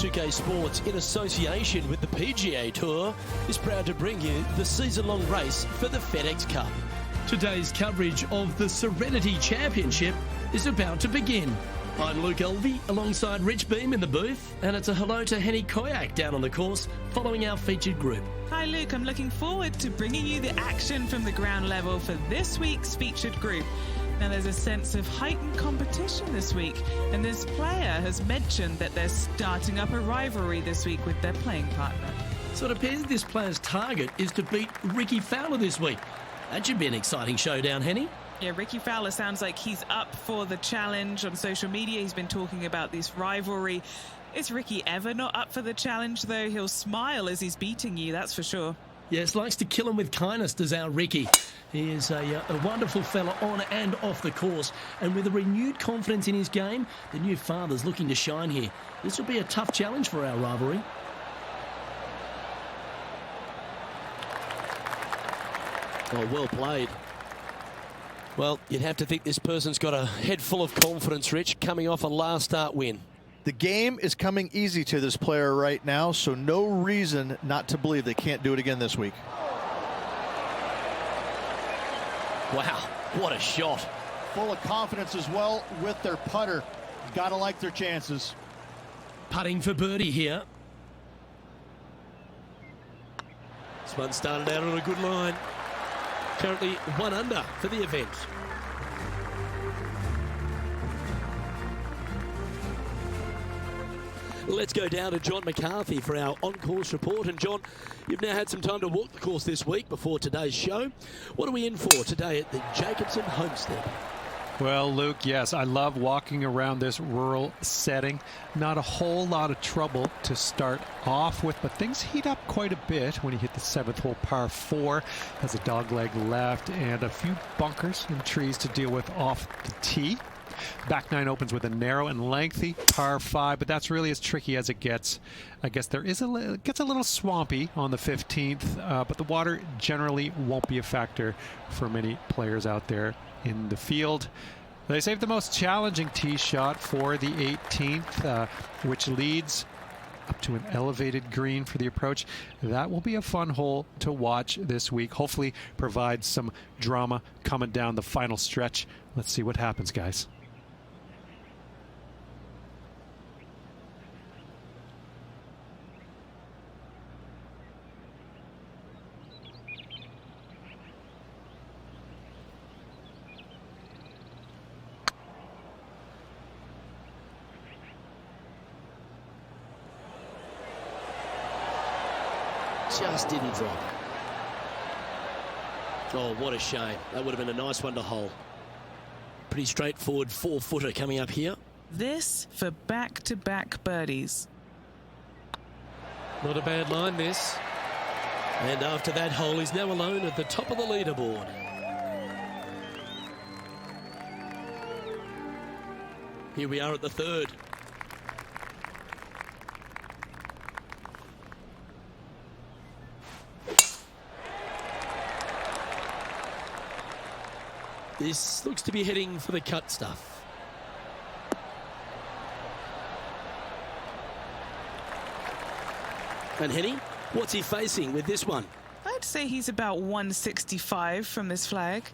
2K Sports, in association with the PGA Tour, is proud to bring you the season-long race for the FedEx Cup. Today's coverage of the Serenity Championship is about to begin. I'm Luke Elvey alongside Rich Beam in the booth, and it's a hello to Henny Koyak down on the course following our featured group. Hi Luke, I'm looking forward to bringing you the action from the ground level for this week's featured group. Now there's a sense of heightened competition this week, and this player has mentioned that they're starting up a rivalry this week with their playing partner. So it appears this player's target is to beat Rickie Fowler this week. That should be an exciting showdown, Henny. Yeah, Rickie Fowler sounds like he's up for the challenge. On social media, he's been talking about this rivalry. Is Rickie ever not up for the challenge, though? He'll smile as he's beating you, that's for sure. Yes, likes to kill him with kindness, does our Rickie. He is a wonderful fella on and off the course. And with a renewed confidence in his game, the new father's looking to shine here. This will be a tough challenge for our rivalry. Oh, well played. Well, you'd have to think this person's got a head full of confidence, Rich, coming off a last start win. The game is coming easy to this player right now, so no reason not to believe they can't do it again this week. Wow, what a shot. Full of confidence as well with their putter. Gotta like their chances. Putting for birdie here. This one started out on a good line. Currently 1 under for the event. Let's go down to John McCarthy for our on-course report. And John, you've now had some time to walk the course this week before today's show. What are we in for today at the Jacobson Homestead? Well, Luke, yes, I love walking around this rural setting. Not a whole lot of trouble to start off with, but things heat up quite a bit when you hit the 7th hole par 4. Has a dogleg left and a few bunkers and trees to deal with off the tee. Back 9 opens with a narrow and lengthy par 5, but that's really as tricky as it gets. I guess it gets a little swampy on the 15th, but the water generally won't be a factor for many players out there in the field. They saved the most challenging tee shot for the 18th, which leads up to an elevated green for the approach. That will be a fun hole to watch this week. Hopefully provides some drama coming down the final stretch. Let's see what happens, guys. Just didn't drop. Oh, what a shame. That would have been a nice one to hole. Pretty straightforward 4-footer coming up here. This for back-to-back birdies. Not a bad line, this. And after that hole, he's now alone at the top of the leaderboard. Here we are at the 3rd. This looks to be heading for the cut stuff. And Henny, what's he facing with this one? I'd say he's about 165 from this flag.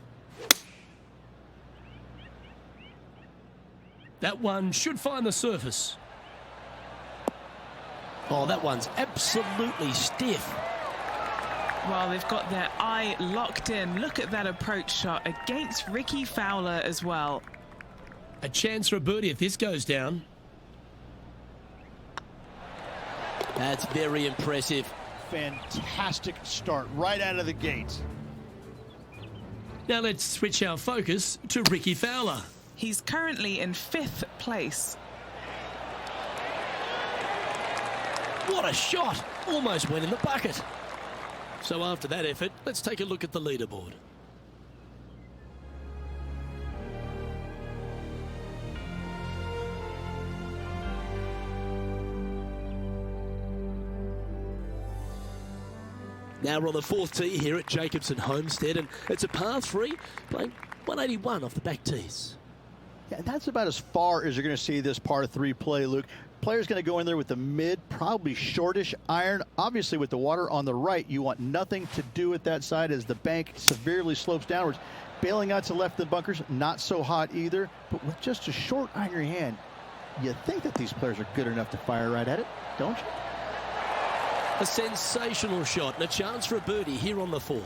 That one should find the surface. Oh, that one's absolutely stiff. Well, they've got their eye locked in. Look at that approach shot against Rickie Fowler as well. A chance for a birdie if this goes down. That's very impressive. Fantastic start right out of the gate. Now let's switch our focus to Rickie Fowler. He's currently in 5th place. What a shot! Almost went in the bucket. So after that effort, let's take a look at the leaderboard. Now we're on the 4th tee here at Jacobson Homestead, and it's a par 3, playing 181 off the back tees. Yeah, and that's about as far as you're going to see this par 3 play, Luke. Player's going to go in there with the mid, probably shortish iron. Obviously, with the water on the right, you want nothing to do with that side as the bank severely slopes downwards. Bailing out to left of the bunkers, not so hot either. But with just a short iron in your hand, you think that these players are good enough to fire right at it, don't you? A sensational shot and a chance for a birdie here on the 4th.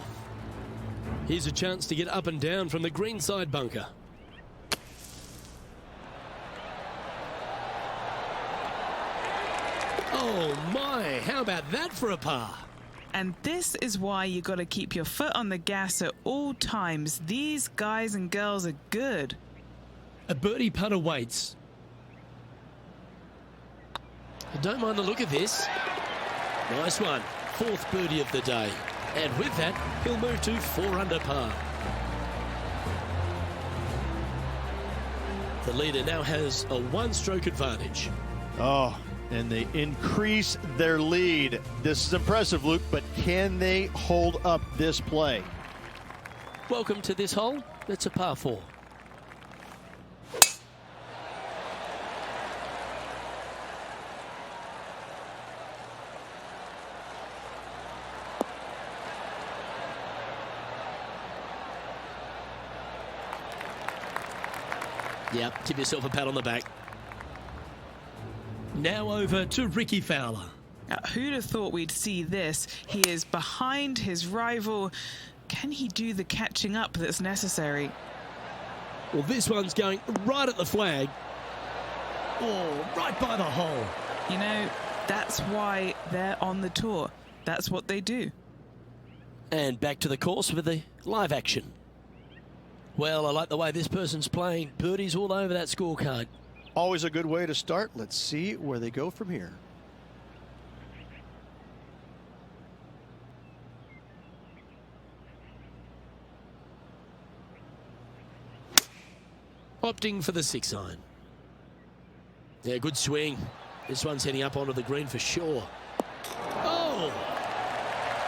Here's a chance to get up and down from the green side bunker. Oh my, how about that for a par? And this is why you got to keep your foot on the gas at all times. These guys and girls are good. A birdie putt awaits. I don't mind the look of this. Nice one. 4th birdie of the day. And with that, he'll move to 4 under par. The leader now has a 1-stroke advantage. Oh, and they increase their lead. This is impressive, Luke, but can they hold up this play? Welcome to this hole. It's a par 4. Yep, give yourself a pat on the back. Now over to Ricky Fowler. Who'd have thought we'd see this? He is behind his rival. Can he do the catching up that's necessary? Well, this one's going right at the flag. Oh, right by the hole. You know, that's why they're on the tour. That's what they do. And back to the course with the live action. Well, I like the way this person's playing. Birdies all over that scorecard. Always a good way to start. Let's see where they go from here. Opting for the 6-iron. Yeah, good swing. This one's heading up onto the green for sure. Oh!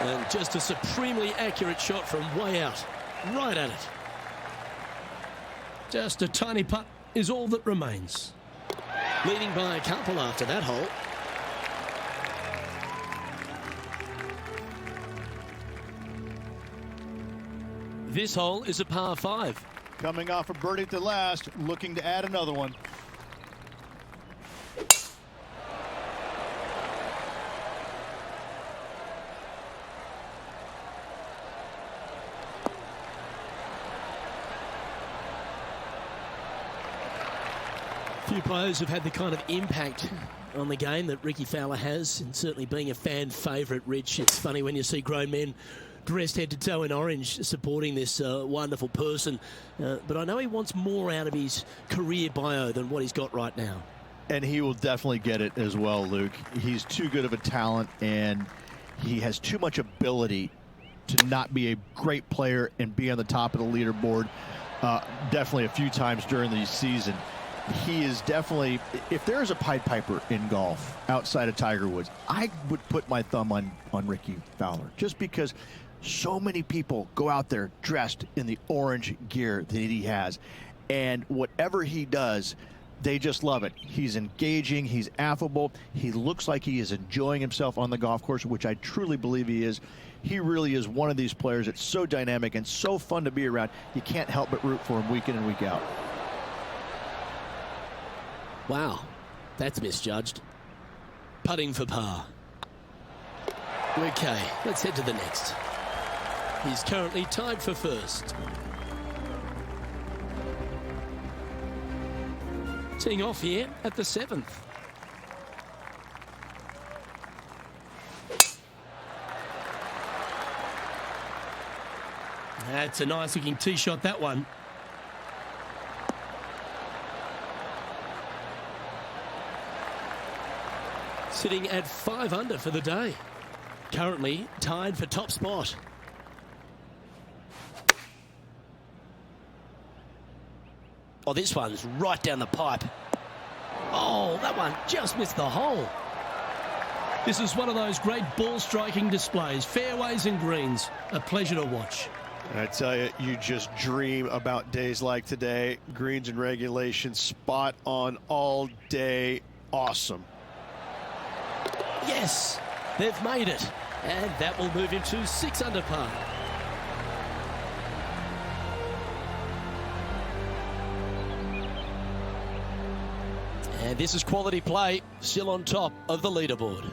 And just a supremely accurate shot from way out. Right at it. Just a tiny putt is all that remains. Leading by a couple after that hole. This hole is a par 5. Coming off a birdie to last, looking to add another one. Few players have had the kind of impact on the game that Ricky Fowler has, and certainly being a fan favourite, Rich. It's funny when you see grown men dressed head to toe in orange supporting this wonderful person, but I know he wants more out of his career bio than what he's got right now. And he will definitely get it as well, Luke. He's too good of a talent, and he has too much ability to not be a great player and be on the top of the leaderboard definitely a few times during the season. He is definitely, if there is a Pied Piper in golf outside of Tiger Woods, I would put my thumb on Ricky Fowler, just because so many people go out there dressed in the orange gear that he has, and whatever he does, they just love it. He's engaging, he's affable, he looks like he is enjoying himself on the golf course, which I truly believe he is. He really is one of these players that's so dynamic and so fun to be around. You can't help but root for him week in and week out. Wow, that's misjudged. Putting for par. Okay, let's head to the next. He's currently tied for first. Teeing off here at the 7th. That's a nice looking tee shot, that one. Sitting at 5 under for the day. Currently tied for top spot. Oh, this one's right down the pipe. Oh, that one just missed the hole. This is one of those great ball striking displays. Fairways and greens. A pleasure to watch. I tell you, you just dream about days like today. Greens and regulation, spot on all day. Awesome. Yes, they've made it. And that will move him to 6 under par. And this is quality play, still on top of the leaderboard.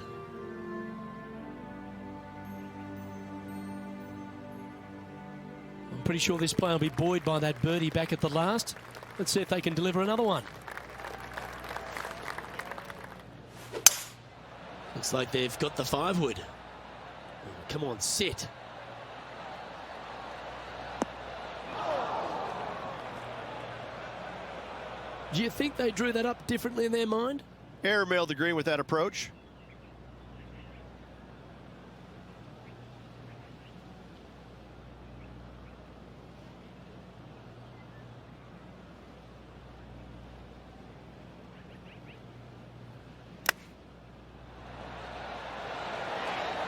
I'm pretty sure this player will be buoyed by that birdie back at the last. Let's see if they can deliver another one. Looks like they've got the 5-wood. Come on, sit. Do you think they drew that up differently in their mind? Airmailed the green with that approach.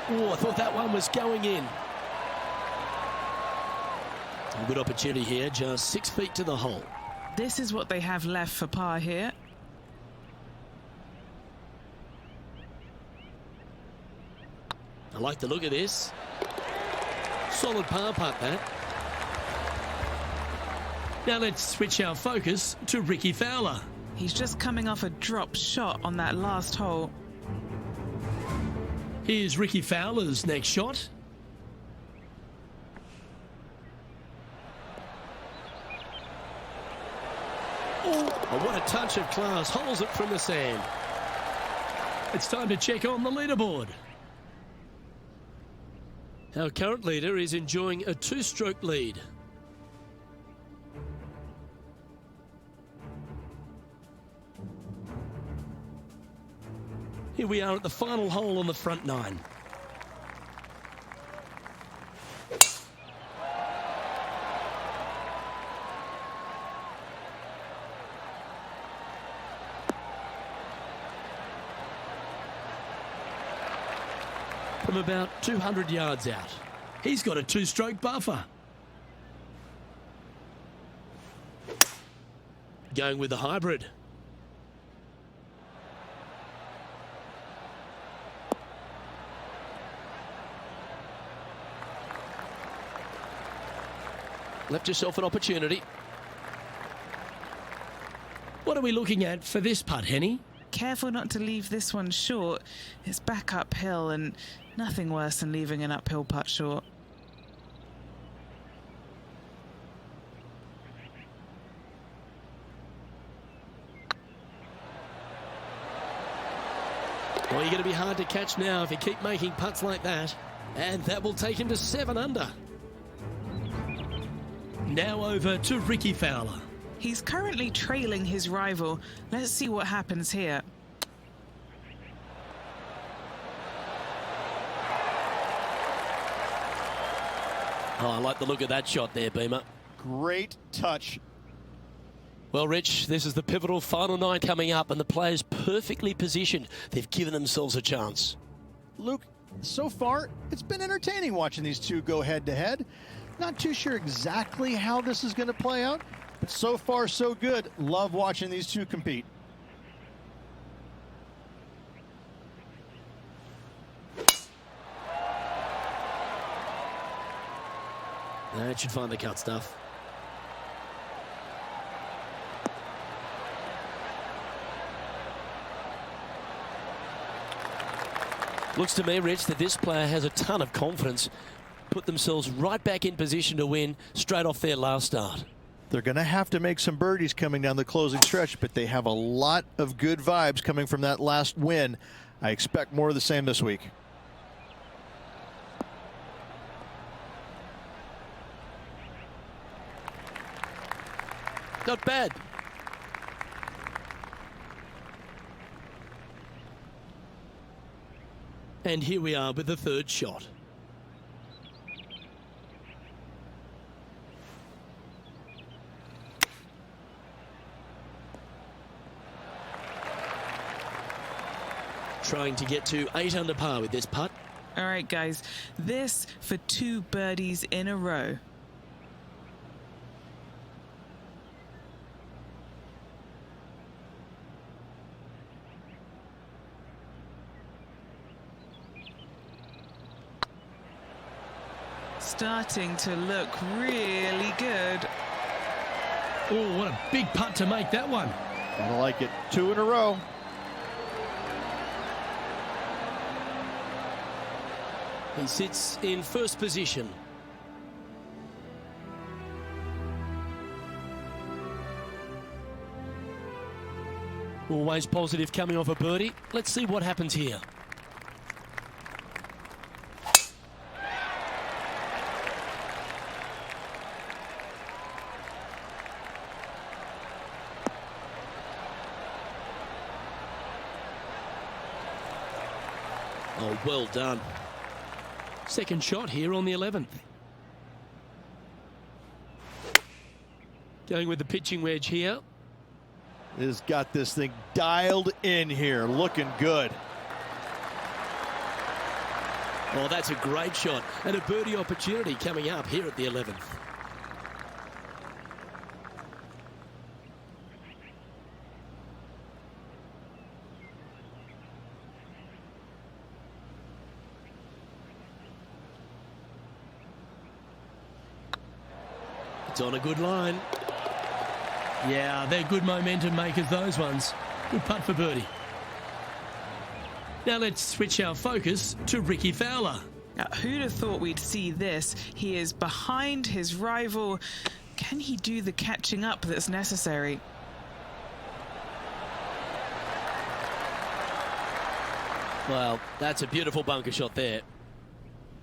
Oh, I thought that one was going in. A good opportunity here, just 6 feet to the hole. This is what they have left for par here. I like the look of this. Solid par putt, that. Now let's switch our focus to Ricky Fowler. He's just coming off a drop shot on that last hole. Here's Ricky Fowler's next shot. Oh, what a touch of class. Holds it from the sand. It's time to check on the leaderboard. Our current leader is enjoying a 2-stroke lead. Here we are at the final hole on the front 9. From about 200 yards out. He's got a 2-stroke buffer. Going with the hybrid. Left yourself an opportunity. What are we looking at for this putt, Henny? Careful not to leave this one short. It's back uphill and nothing worse than leaving an uphill putt short. Well, you're going to be hard to catch now if you keep making putts like that. And that will take him to 7 under. Now over to Ricky Fowler. He's currently trailing his rival. Let's see what happens here. Oh, I like the look of that shot there, Beamer. Great touch. Well, Rich, this is the pivotal final 9 coming up, and the players perfectly positioned. They've given themselves a chance. Luke, so far, it's been entertaining watching these two go head-to-head. Not too sure exactly how this is going to play out, but so far, so good. Love watching these two compete. That should find the cut stuff. Looks to me, Rich, that this player has a ton of confidence. Put themselves right back in position to win straight off their last start. They're going to have to make some birdies coming down the closing stretch, but they have a lot of good vibes coming from that last win. I expect more of the same this week. Not bad. And here we are with the 3rd shot. Trying to get to 8 under par with this putt. All right, guys, this for 2 birdies in a row. starting to look really good. Oh, what a big putt to make that one. I like it. 2 in a row. He sits in first position. Always positive coming off a birdie. Let's see what happens here. Oh, well done. Second shot here on the 11th. Going with the pitching wedge here. Has got this thing dialed in here, looking good. Oh, that's a great shot. And a birdie opportunity coming up here at the 11th. It's on a good line. Yeah, they're good momentum makers, those ones. Good putt for birdie. Now let's switch our focus to Ricky Fowler. Now, who'd have thought we'd see this? He is behind his rival. Can he do the catching up that's necessary? Well, that's a beautiful bunker shot there.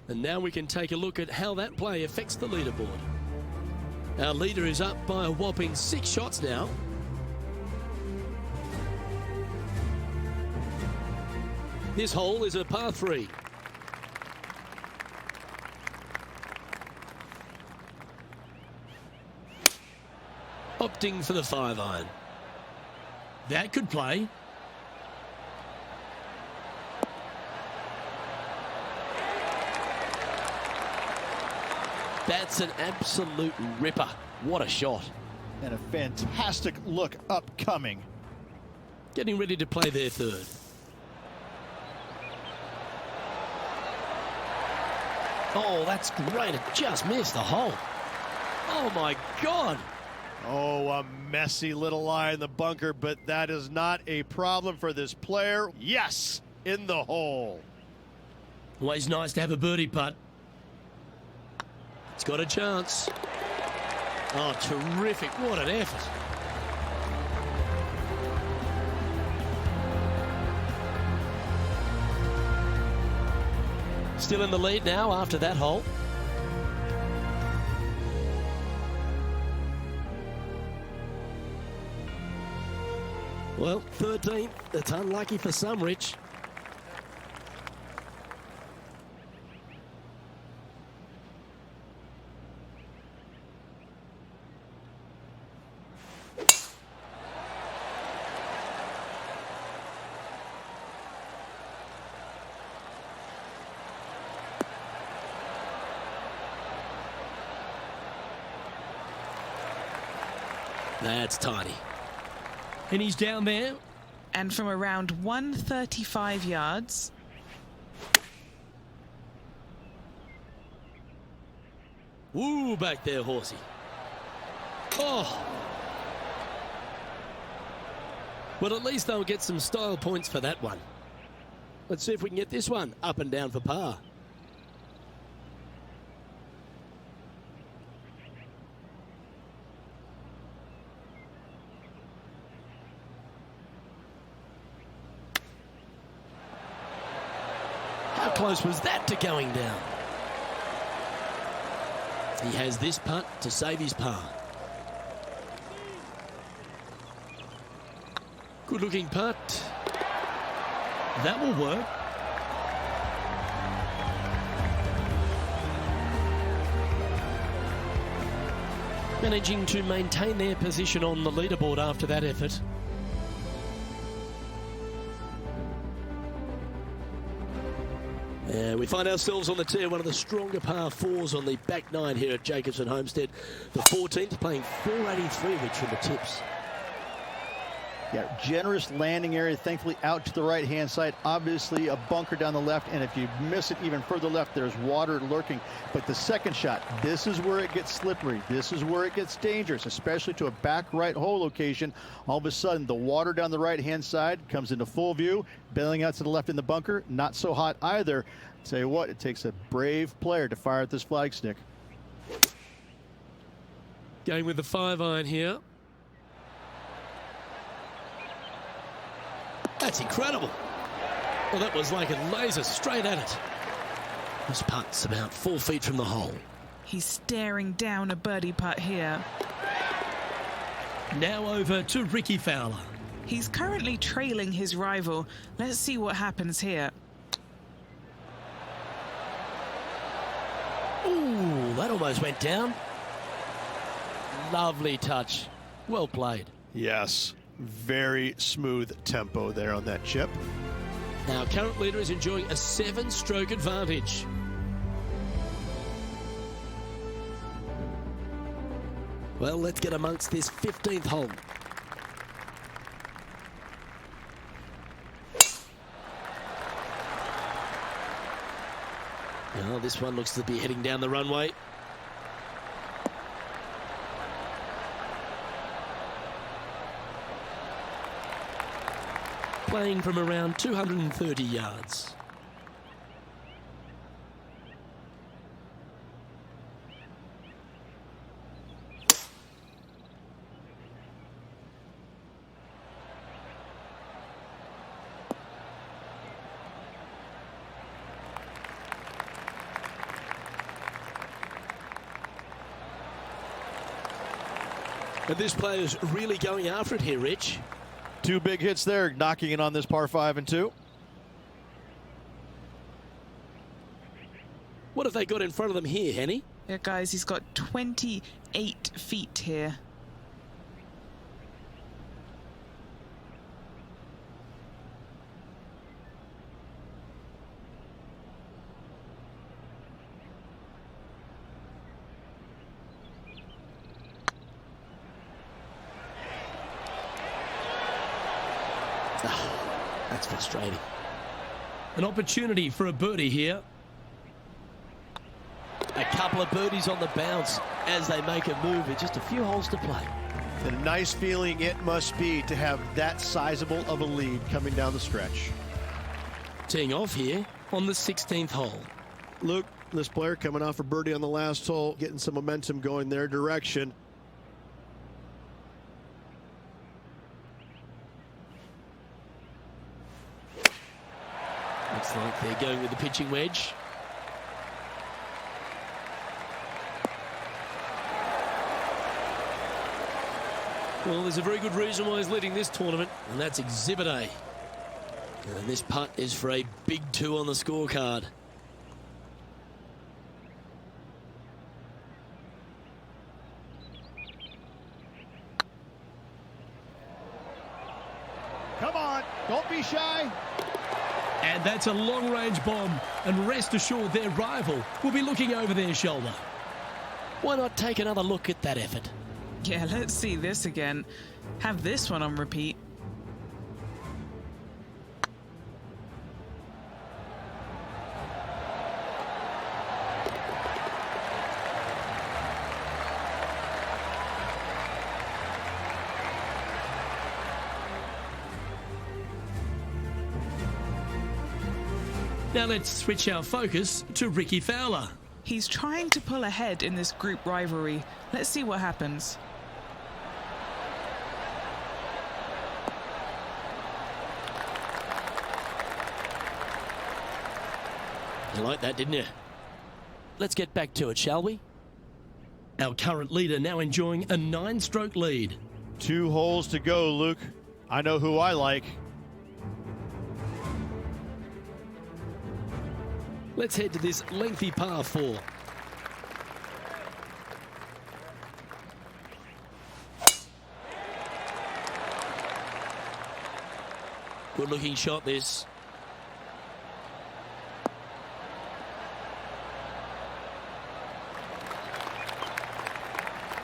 And now we can take a look at how that play affects the leaderboard. Our leader is up by a whopping 6 shots now. This hole is a par 3. Opting for the 5-iron. That could play. That's an absolute ripper. What a shot. And a fantastic look upcoming. Getting ready to play their third. Oh, that's great. It just missed the hole. Oh, my God. Oh, a messy little lie in the bunker, but that is not a problem for this player. Yes, in the hole. Always nice to have a birdie putt. It's got a chance. Oh, terrific. What an effort. Still in the lead now after that hole. Well, 13th. That's unlucky for some, Rich. That's tidy. And he's down there. And from around 135 yards. Woo, back there, horsey. Oh. Well, at least they'll get some style points for that one. Let's see if we can get this one up and down for par. How close was that to going down? He has this putt to save his par. Good looking putt. That will work. Managing to maintain their position on the leaderboard after that effort. We find ourselves on the tee, one of the stronger par 4s on the back 9 here at Jacobson Homestead. The 14th playing 483, which from the tips. Yeah, generous landing area, thankfully out to the right-hand side. Obviously a bunker down the left, and if you miss it even further left, there's water lurking. But the second shot, this is where it gets slippery. This is where it gets dangerous, especially to a back right hole location. All of a sudden, the water down the right-hand side comes into full view. Bailing out to the left in the bunker, not so hot either. Tell you what, it takes a brave player to fire at this flag stick. Going with the 5-iron here. That's incredible. Well, that was like a laser straight at it. This putt's about 4 feet from the hole. He's staring down a birdie putt here. Now over to Ricky Fowler. He's currently trailing his rival. Let's see what happens here. Ooh, that almost went down. Lovely touch. Well played. Yes, very smooth tempo there on that chip. Our current leader is enjoying a 7-stroke advantage. Well, let's get amongst this 15th hole. Now, this one looks to be heading down the runway. Playing from around 230 yards. And this player's really going after it here, Rich. 2 big hits there, knocking it on this par 5 and 2. What have they got in front of them here, Henny? Yeah, guys, he's got 28 feet here. That's frustrating. An opportunity for a birdie here. A couple of birdies on the bounce as they make a move with just a few holes to play. And a nice feeling it must be to have that sizable of a lead coming down the stretch. Teeing off here on the 16th hole. Luke, this player coming off a birdie on the last hole, getting some momentum going their direction. Looks like they're going with the pitching wedge. Well, there's a very good reason why he's leading this tournament, and that's Exhibit A. And this putt is for a big 2 on the scorecard. Come on, don't be shy. And that's a long-range bomb, and rest assured their rival will be looking over their shoulder. Why not take another look at that effort? Yeah, let's see this again. Have this one on repeat. Now let's switch our focus to Ricky Fowler. He's trying to pull ahead in this group rivalry. Let's see what happens. You like that, didn't you? Let's get back to it, shall we? Our current leader now enjoying a 9-stroke lead. 2 holes to go, Luke. I know who I like. Let's head to this lengthy par 4. Good looking shot this.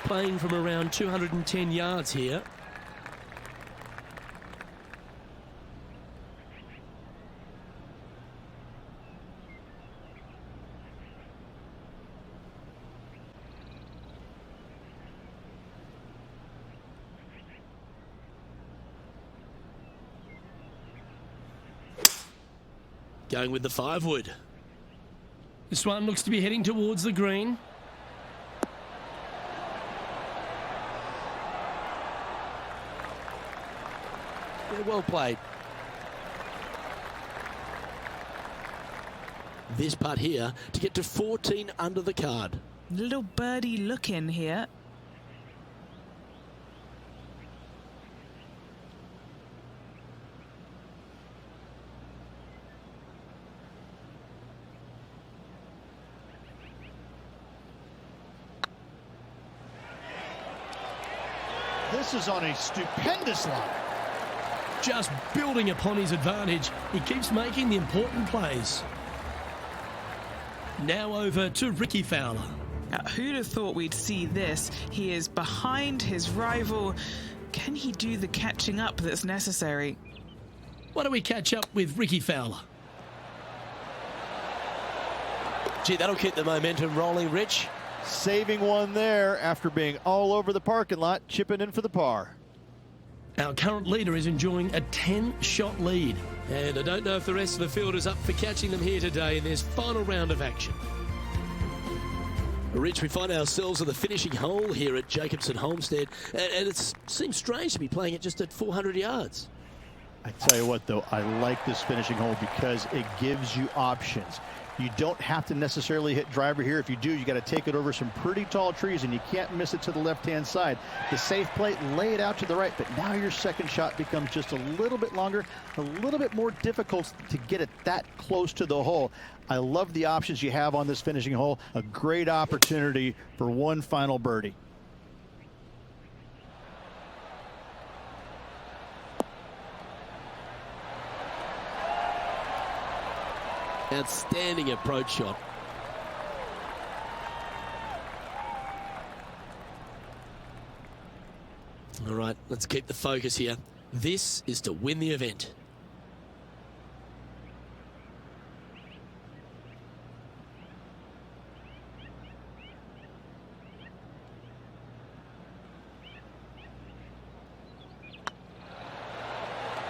Playing from around 210 yards here. Going with the 5-wood. This one looks to be heading towards the green. Yeah, well played. This putt here to get to 14 under the card. Little birdie look in here. This is on a stupendous line. Just building upon his advantage, he keeps making the important plays. Now over to Ricky Fowler. Now, who'd have thought we'd see this? He is behind his rival. Can he do the catching up that's necessary? Why don't we catch up with Ricky Fowler? Gee, that'll keep the momentum rolling, Rich. Saving one there after being all over the parking lot, chipping in for the par. Our current leader is enjoying a 10-shot lead. And I don't know if the rest of the field is up for catching them here today in this final round of action. Rich, we find ourselves on the finishing hole here at Jacobson Homestead, and it seems strange to be playing it just at 400 yards. I tell you what, though, I like this finishing hole because it gives you options. You don't have to necessarily hit driver here. If you do, you got to take it over some pretty tall trees, and you can't miss it to the left-hand side. The safe play, lay it out to the right, but now your second shot becomes just a little bit longer, a little bit more difficult to get it that close to the hole. I love the options you have on this finishing hole. A great opportunity for one final birdie. Outstanding approach shot. All right, let's keep the focus here. This is to win the event.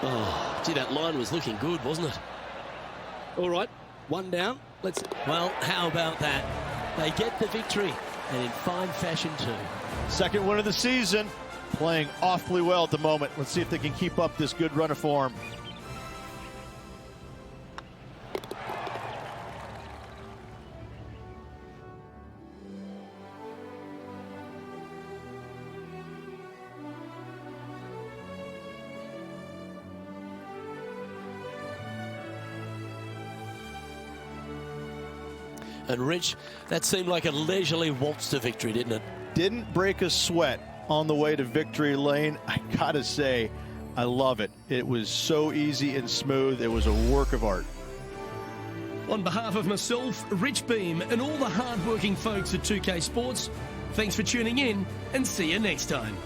Oh, gee, that line was looking good, wasn't it? All right, one down. Well, how about that? They get the victory, and in fine fashion too. Second win of the season, playing awfully well at the moment. Let's see if they can keep up this good run of form. And Rich, that seemed like a leisurely waltz to victory, didn't it? Didn't break a sweat on the way to victory lane. I gotta say, I love it. It was so easy and smooth. It was a work of art. On behalf of myself, Rich Beam, and all the hard-working folks at 2K Sports, thanks for tuning in, and see you next time.